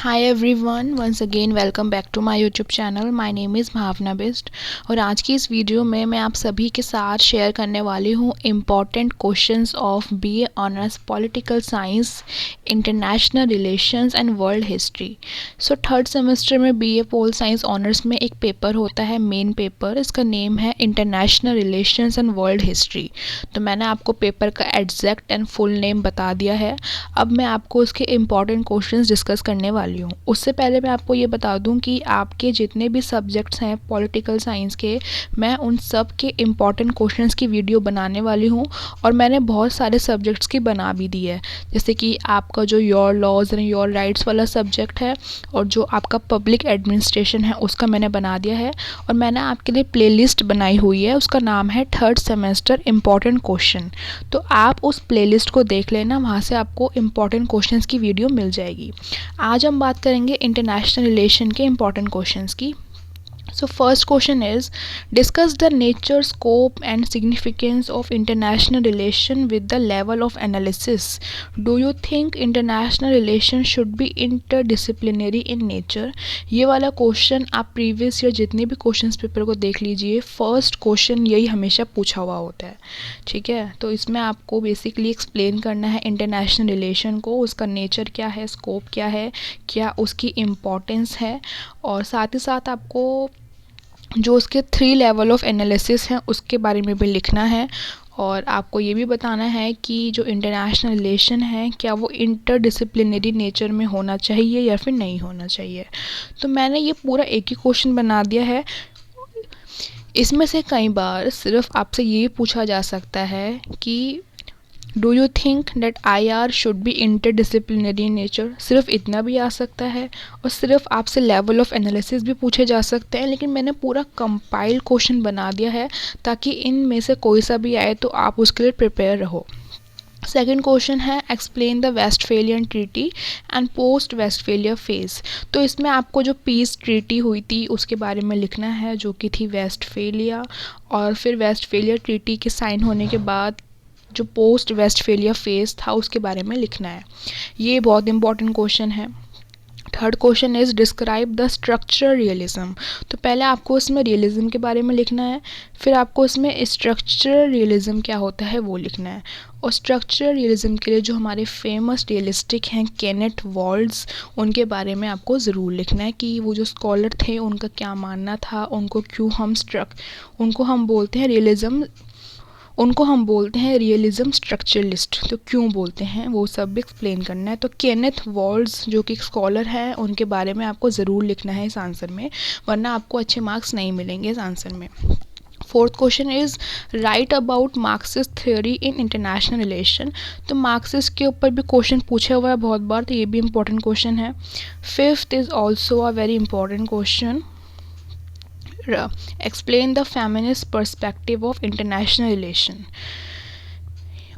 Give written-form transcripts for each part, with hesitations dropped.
Hi everyone, once again welcome back to my YouTube channel. My name is भावना बिस्ट और आज की इस video में मैं आप सभी के साथ शेयर करने वाली हूँ important questions of BA honours political science, international relations and world history. So third semester में बीए पोल साइंस ऑनर्स में एक पेपर होता है, मेन पेपर। इसका नेम है international relations and world history. तो मैंने आपको पेपर का एग्जैक्ट एंड फुल नेम बता दिया है। अब मैं आपको इसके इम्पॉर्टेंट क्वेश्चंस डिस्कस करने वाली हूँ। उससे पहले मैं आपको ये बता दूँ कि आपके जितने भी सब्जेक्ट्स हैं पॉलिटिकल साइंस के, मैं उन सब के इम्पॉर्टेंट क्वेश्चंस की वीडियो बनाने वाली हूँ और मैंने बहुत सारे सब्जेक्ट्स की बना भी दी है। जैसे कि आपका जो your laws and your rights वाला सब्जेक्ट है और जो आपका पब्लिक एडमिनिस्ट्रेशन है उसका मैंने बना दिया है। और मैंने आपके लिए प्लेलिस्ट बनाई हुई है, उसका नाम है थर्ड सेमेस्टर इम्पॉर्टेंट क्वेश्चन। तो आप उस प्लेलिस्ट को देख लेना, वहाँ से आपको इम्पॉर्टेंट क्वेश्चंस की वीडियो मिल जाएगी। आज हम बात करेंगे इंटरनेशनल रिलेशन के इम्पॉर्टेंट क्वेश्चंस की। So first question is, discuss the nature, scope and significance of international relation with the level of analysis. Do you think international relation should be interdisciplinary in nature? ये वाला question आप previous year जितने भी questions paper को देख लीजिए, first question यही हमेशा पूछा हुआ होता है। ठीक है, तो इसमें आपको बेसिकली एक्सप्लेन करना है इंटरनेशनल रिलेशन को, उसका नेचर क्या है, स्कोप क्या है, क्या उसकी इम्पोर्टेंस है, और साथ ही साथ आपको जो उसके 3 लेवल ऑफ एनालिसिस हैं उसके बारे में भी लिखना है। और आपको ये भी बताना है कि जो इंटरनेशनल रिलेशन है क्या वो इंटरडिसिप्लिनरी नेचर में होना चाहिए या फिर नहीं होना चाहिए। तो मैंने ये पूरा एक ही क्वेश्चन बना दिया है। इसमें से कई बार सिर्फ आपसे ये पूछा जा सकता है कि do you think that IR should be interdisciplinary in nature, सिर्फ इतना भी आ सकता है। और सिर्फ आपसे लेवल ऑफ एनालिसिस भी पूछे जा सकते हैं, लेकिन मैंने पूरा कंपाइल्ड क्वेश्चन बना दिया है ताकि इनमें से कोई सा भी आए तो आप उसके लिए प्रिपेयर रहो। सेकेंड क्वेश्चन है explain the Westphalian treaty and post Westphalia phase. तो इसमें आपको जो पीस ट्रीटी हुई थी उसके बारे में लिखना है, जो कि थी वेस्टफेलिया। और फिर वेस्टफेलिया ट्रीटी के साइन होने के बाद जो पोस्ट वेस्टफेलिया फेज था उसके बारे में लिखना है। ये बहुत इंपॉर्टेंट क्वेश्चन है। Third question is describe the structure realism. तो पहले आपको इसमें रियलिज्म के बारे में लिखना है, फिर आपको इसमें स्ट्रक्चर रियलिज्म क्या होता है वो लिखना है। और स्ट्रक्चर रियलिज्म के लिए जो हमारे फेमस रियलिस्टिक हैं केनेथ वॉल्ड्स, उनके बारे में आपको ज़रूर लिखना है कि वो जो स्कॉलर थे उनका क्या मानना था, उनको हम बोलते हैं रियलिज्म स्ट्रक्चरलिस्ट। तो क्यों बोलते हैं वो सब भी एक्सप्लेन करना है। तो केनेथ वॉल्ड्स जो कि स्कॉलर हैं उनके बारे में आपको ज़रूर लिखना है इस आंसर में, वरना आपको अच्छे मार्क्स नहीं मिलेंगे इस आंसर में। Fourth question is right about Marxist theory in international relation. तो मार्क्सिस्ट के ऊपर भी क्वेश्चन पूछा हुआ है बहुत बार, तो ये भी इंपॉर्टेंट क्वेश्चन है। Fifth is also a very important question, explain the feminist perspective of international relation।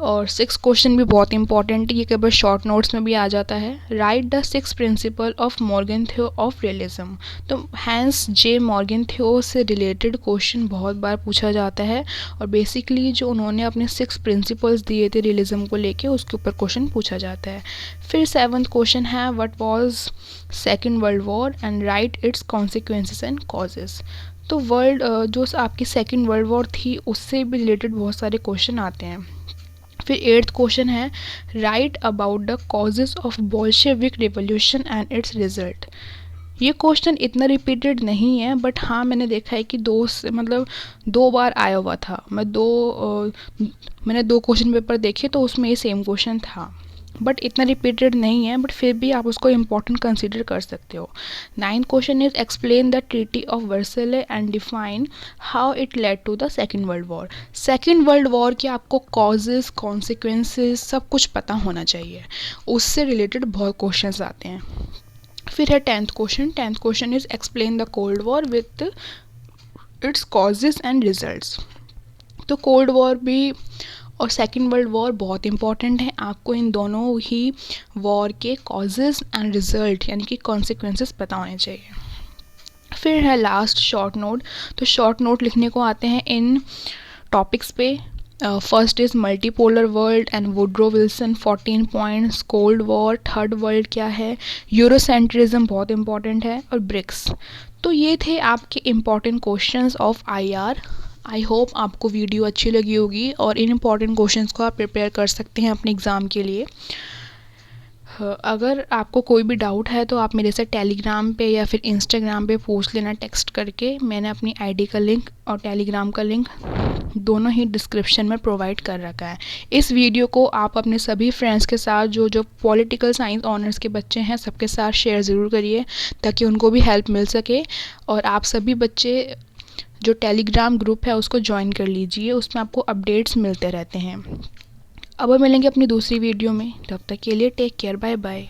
और 6 क्वेश्चन भी बहुत इंपॉर्टेंट है, ये कई बार शॉर्ट नोट्स में भी आ जाता है। Right the 6 principle of Morgenthau of realism. तो हैंस जे मॉर्गनथ्यो से रिलेटेड क्वेश्चन बहुत बार पूछा जाता है और बेसिकली जो उन्होंने अपने 6 प्रिंसिपल्स दिए थे रियलिज्म को लेके उसके ऊपर क्वेश्चन पूछा जाता है। फिर 7th क्वेश्चन है what was second world war and right it's consequences and causes. तो जो आपकी सेकेंड वर्ल्ड वॉर थी उससे भी रिलेटेड बहुत सारे क्वेश्चन आते हैं। फिर 8th क्वेश्चन है right about the causes of Bolshevik revolution and it's result. ये क्वेश्चन इतना रिपीटेड नहीं है, बट हाँ मैंने देखा है कि 2 बार आया हुआ था। मैंने 2 क्वेश्चन पेपर देखे तो उसमें ये सेम क्वेश्चन था, बट इतना रिपीटेड नहीं है, बट फिर भी आप उसको इम्पोर्टेंट कंसीडर कर सकते हो। 9th question is explain the treaty of Versailles and define how it led to the second world war. Second world war के आपको कॉजेज, कॉन्सिक्वेंसेस सब कुछ पता होना चाहिए, उससे रिलेटेड बहुत क्वेश्चन आते हैं। फिर है 10th question is explain the cold war with its causes and results. तो कोल्ड वॉर भी और सेकेंड वर्ल्ड वॉर बहुत इंपॉर्टेंट है, आपको इन दोनों ही वॉर के कॉजेज़ एंड रिजल्ट यानी कि कॉन्सिक्वेंसेस पता होने चाहिए। फिर है लास्ट शॉर्ट नोट। तो शॉर्ट नोट लिखने को आते हैं इन टॉपिक्स पे। First is multipolar world and Woodrow Wilson 14 points, cold war, third world क्या है, यूरोसेंट्रिज्म बहुत इंपॉर्टेंट है, और ब्रिक्स। तो ये थे आपके important questions of IR. I hope आपको वीडियो अच्छी लगी होगी और इन इम्पॉर्टेंट क्वेश्चंस को आप प्रिपेयर कर सकते हैं अपने एग्ज़ाम के लिए। अगर आपको कोई भी डाउट है तो आप मेरे से टेलीग्राम पे या फिर इंस्टाग्राम पे पूछ लेना टेक्स्ट करके। मैंने अपनी आईडी का लिंक और टेलीग्राम का लिंक दोनों ही डिस्क्रिप्शन में प्रोवाइड कर रखा है। इस वीडियो को आप अपने सभी फ्रेंड्स के साथ जो पॉलिटिकल साइंस ऑनर्स के बच्चे हैं सबके साथ शेयर ज़रूर करिए ताकि उनको भी हेल्प मिल सके। और आप सभी बच्चे जो टेलीग्राम ग्रुप है उसको ज्वाइन कर लीजिए, उसमें आपको अपडेट्स मिलते रहते हैं। अब मिलेंगे अपनी दूसरी वीडियो में, तब तक के लिए टेक केयर, बाय बाय।